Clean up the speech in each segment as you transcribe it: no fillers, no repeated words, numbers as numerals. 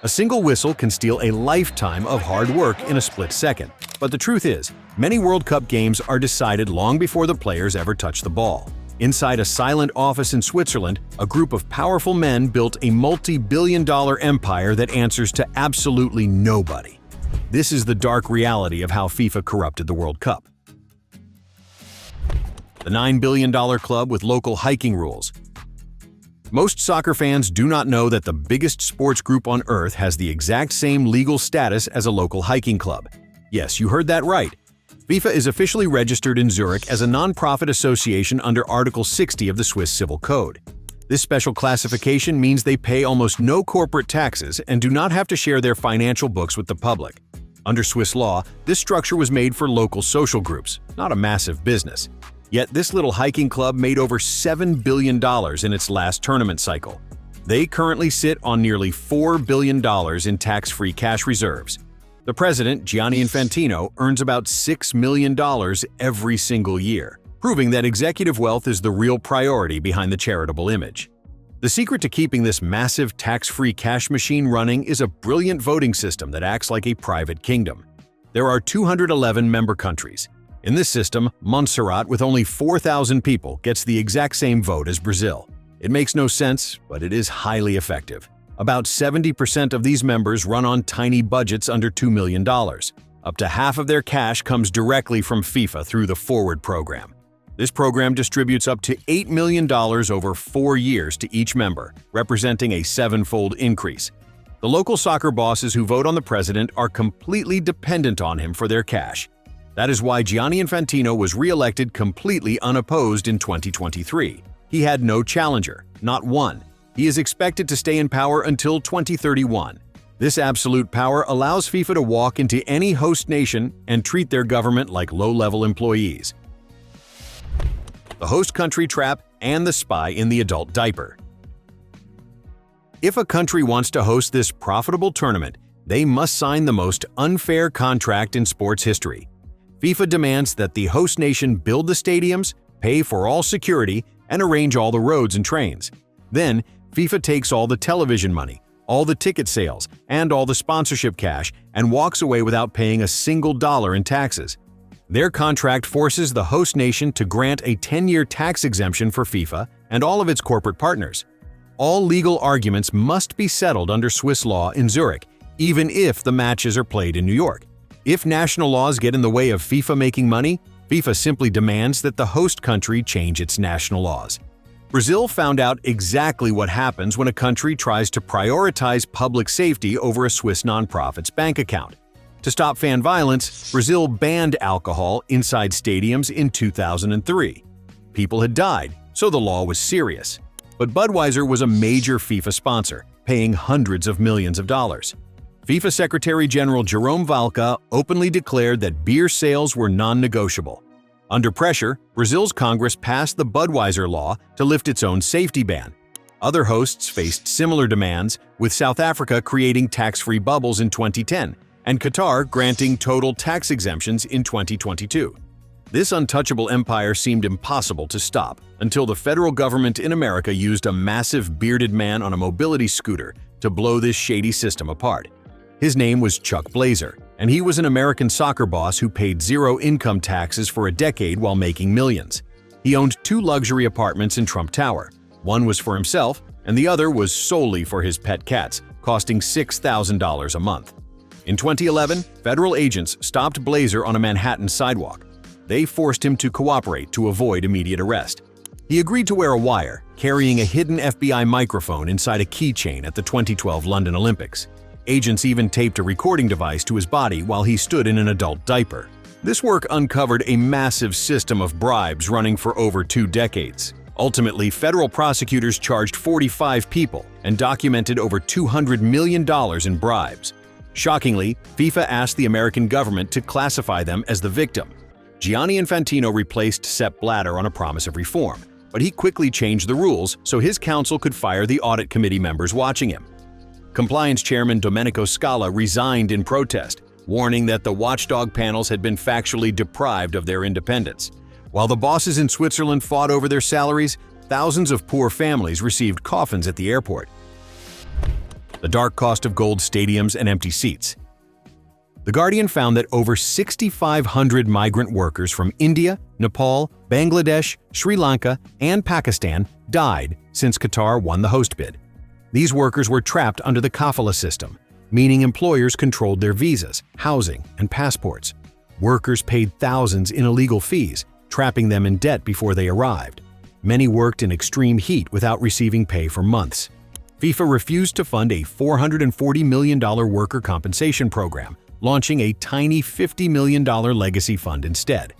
A single whistle can steal a lifetime of hard work in a split second. But the truth is, many World Cup games are decided long before the players ever touch the ball. Inside a silent office in Switzerland, a group of powerful men built a multi-billion-dollar empire that answers to absolutely nobody. This is the dark reality of how FIFA corrupted the World Cup. The $9 billion club with local hiking rules. Most soccer fans do not know that the biggest sports group on earth has the exact same legal status as a local hiking club. Yes, you heard that right. FIFA is officially registered in Zurich as a non-profit association under Article 60 of the Swiss Civil Code. This special classification means they pay almost no corporate taxes and do not have to share their financial books with the public. Under Swiss law, this structure was made for local social groups, not a massive business. Yet this little hiking club made over $7 billion in its last tournament cycle. They currently sit on nearly $4 billion in tax-free cash reserves. The president, Gianni Infantino, earns about $6 million every single year, proving that executive wealth is the real priority behind the charitable image. The secret to keeping this massive tax-free cash machine running is a brilliant voting system that acts like a private kingdom. There are 211 member countries. In this system, Montserrat, with only 4,000 people, gets the exact same vote as Brazil. It makes no sense, but it is highly effective. About 70% of these members run on tiny budgets under $2 million. Up to half of their cash comes directly from FIFA through the Forward program. This program distributes up to $8 million over 4 years to each member, representing a 7-fold increase. The local soccer bosses who vote on the president are completely dependent on him for their cash. That is why Gianni Infantino was re-elected completely unopposed in 2023. He had no challenger, not one. He is expected to stay in power until 2031. This absolute power allows FIFA to walk into any host nation and treat their government like low-level employees. The host country trap and the spy in the adult diaper. If a country wants to host this profitable tournament, they must sign the most unfair contract in sports history. FIFA demands that the host nation build the stadiums, pay for all security, and arrange all the roads and trains. Then, FIFA takes all the television money, all the ticket sales, and all the sponsorship cash and walks away without paying a single dollar in taxes. Their contract forces the host nation to grant a 10-year tax exemption for FIFA and all of its corporate partners. All legal arguments must be settled under Swiss law in Zurich, even if the matches are played in New York. If national laws get in the way of FIFA making money, FIFA simply demands that the host country change its national laws. Brazil found out exactly what happens when a country tries to prioritize public safety over a Swiss nonprofit's bank account. To stop fan violence, Brazil banned alcohol inside stadiums in 2003. People had died, so the law was serious. But Budweiser was a major FIFA sponsor, paying hundreds of millions of dollars. FIFA Secretary General Jerome Valcke openly declared that beer sales were non-negotiable. Under pressure, Brazil's Congress passed the Budweiser law to lift its own safety ban. Other hosts faced similar demands, with South Africa creating tax-free bubbles in 2010 and Qatar granting total tax exemptions in 2022. This untouchable empire seemed impossible to stop until the federal government in America used a massive bearded man on a mobility scooter to blow this shady system apart. His name was Chuck Blazer, and he was an American soccer boss who paid zero income taxes for a decade while making millions. He owned 2 luxury apartments in Trump Tower. One was for himself, and the other was solely for his pet cats, costing $6,000 a month. In 2011, federal agents stopped Blazer on a Manhattan sidewalk. They forced him to cooperate to avoid immediate arrest. He agreed to wear a wire, carrying a hidden FBI microphone inside a keychain at the 2012 London Olympics. Agents even taped a recording device to his body while he stood in an adult diaper. This work uncovered a massive system of bribes running for over 2 decades. Ultimately, federal prosecutors charged 45 people and documented over $200 million in bribes. Shockingly, FIFA asked the American government to classify them as the victim. Gianni Infantino replaced Sepp Blatter on a promise of reform, but he quickly changed the rules so his council could fire the audit committee members watching him. Compliance Chairman Domenico Scala resigned in protest, warning that the watchdog panels had been factually deprived of their independence. While the bosses in Switzerland fought over their salaries, thousands of poor families received coffins at the airport. The dark cost of gold stadiums and empty seats. The Guardian found that over 6,500 migrant workers from India, Nepal, Bangladesh, Sri Lanka, and Pakistan died since Qatar won the host bid. These workers were trapped under the kafala system, meaning employers controlled their visas, housing, and passports. Workers paid thousands in illegal fees, trapping them in debt before they arrived. Many worked in extreme heat without receiving pay for months. FIFA refused to fund a $440 million worker compensation program, launching a tiny $50 million legacy fund instead.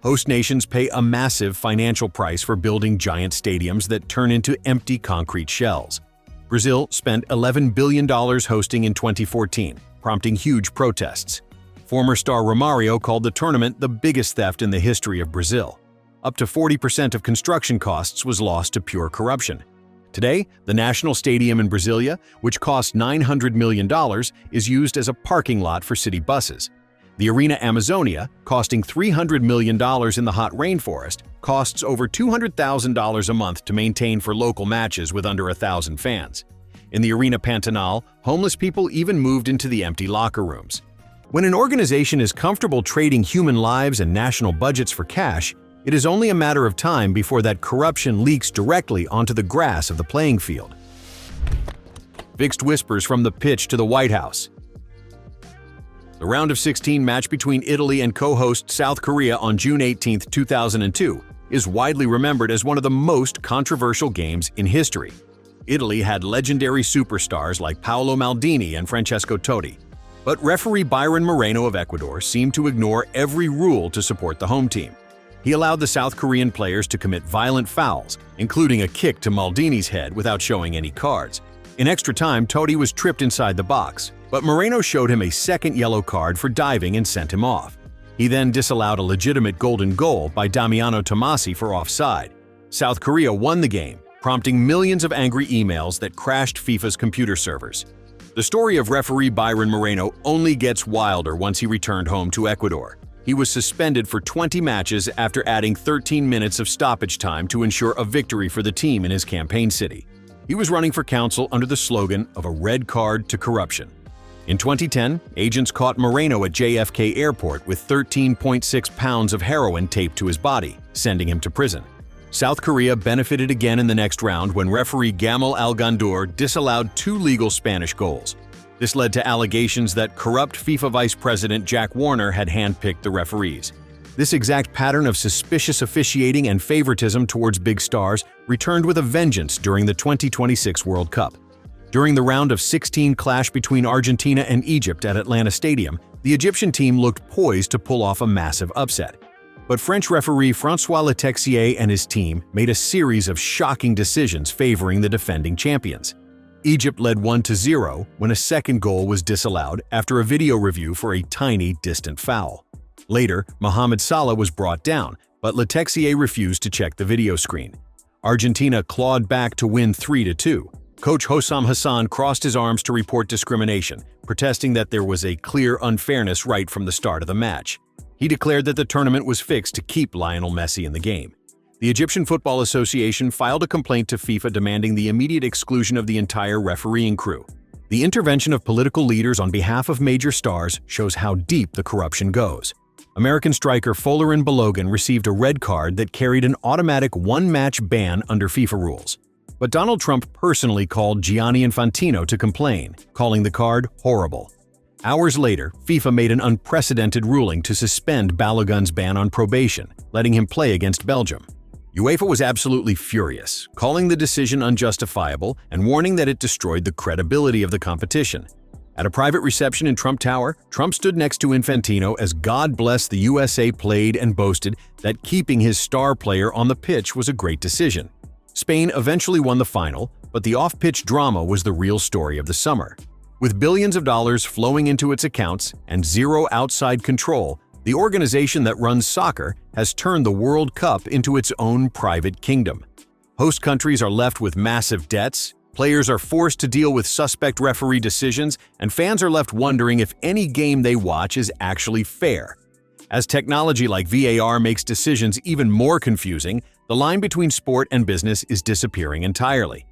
Host nations pay a massive financial price for building giant stadiums that turn into empty concrete shells. Brazil spent $11 billion hosting in 2014, prompting huge protests. Former star Romário called the tournament the biggest theft in the history of Brazil. Up to 40% of construction costs was lost to pure corruption. Today, the national stadium in Brasilia, which cost $900 million, is used as a parking lot for city buses. The Arena Amazonia, costing $300 million in the hot rainforest, costs over $200,000 a month to maintain for local matches with under 1,000 fans. In the Arena Pantanal, homeless people even moved into the empty locker rooms. When an organization is comfortable trading human lives and national budgets for cash, it is only a matter of time before that corruption leaks directly onto the grass of the playing field. Fixed whispers from the pitch to the White House. The round of 16 match between Italy and co-host South Korea on June 18, 2002, is widely remembered as one of the most controversial games in history. Italy had legendary superstars like Paolo Maldini and Francesco Totti, but referee Byron Moreno of Ecuador seemed to ignore every rule to support the home team. He allowed the South Korean players to commit violent fouls, including a kick to Maldini's head without showing any cards. In extra time, Totti was tripped inside the box, but Moreno showed him a second yellow card for diving and sent him off. He then disallowed a legitimate golden goal by Damiano Tomasi for offside. South Korea won the game, prompting millions of angry emails that crashed FIFA's computer servers. The story of referee Byron Moreno only gets wilder once he returned home to Ecuador. He was suspended for 20 matches after adding 13 minutes of stoppage time to ensure a victory for the team in his campaign city. He was running for council under the slogan of a red card to corruption. In 2010, agents caught Moreno at JFK Airport with 13.6 pounds of heroin taped to his body, sending him to prison. South Korea benefited again in the next round when referee Gamal Al-Gandour disallowed 2 legal Spanish goals. This led to allegations that corrupt FIFA Vice President Jack Warner had handpicked the referees. This exact pattern of suspicious officiating and favoritism towards big stars returned with a vengeance during the 2026 World Cup. During the round of 16 clash between Argentina and Egypt at Atlanta Stadium, the Egyptian team looked poised to pull off a massive upset. But French referee François Letexier and his team made a series of shocking decisions favoring the defending champions. Egypt led 1-0 when a second goal was disallowed after a video review for a tiny, distant foul. Later, Mohamed Salah was brought down, but Letexier refused to check the video screen. Argentina clawed back to win 3-2. Coach Hossam Hassan crossed his arms to report discrimination, protesting that there was a clear unfairness right from the start of the match. He declared that the tournament was fixed to keep Lionel Messi in the game. The Egyptian Football Association filed a complaint to FIFA demanding the immediate exclusion of the entire refereeing crew. The intervention of political leaders on behalf of major stars shows how deep the corruption goes. American striker Folarin Balogun received a red card that carried an automatic one-match ban under FIFA rules. But Donald Trump personally called Gianni Infantino to complain, calling the card horrible. Hours later, FIFA made an unprecedented ruling to suspend Balogun's ban on probation, letting him play against Belgium. UEFA was absolutely furious, calling the decision unjustifiable and warning that it destroyed the credibility of the competition. At a private reception in Trump Tower, Trump stood next to Infantino as God bless the USA played and boasted that keeping his star player on the pitch was a great decision. Spain eventually won the final, but the off-pitch drama was the real story of the summer. With billions of dollars flowing into its accounts and zero outside control, the organization that runs soccer has turned the World Cup into its own private kingdom. Host countries are left with massive debts, players are forced to deal with suspect referee decisions, and fans are left wondering if any game they watch is actually fair. As technology like VAR makes decisions even more confusing, the line between sport and business is disappearing entirely.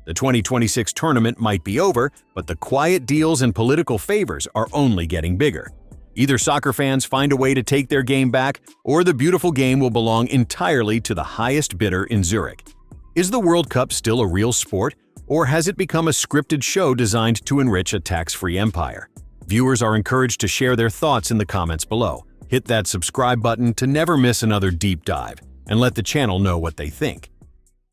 The 2026 tournament might be over, but the quiet deals and political favors are only getting bigger. Either soccer fans find a way to take their game back, or the beautiful game will belong entirely to the highest bidder in Zurich. Is the World Cup still a real sport, or has it become a scripted show designed to enrich a tax-free empire? Viewers are encouraged to share their thoughts in the comments below. Hit that subscribe button to never miss another deep dive, and let the channel know what they think.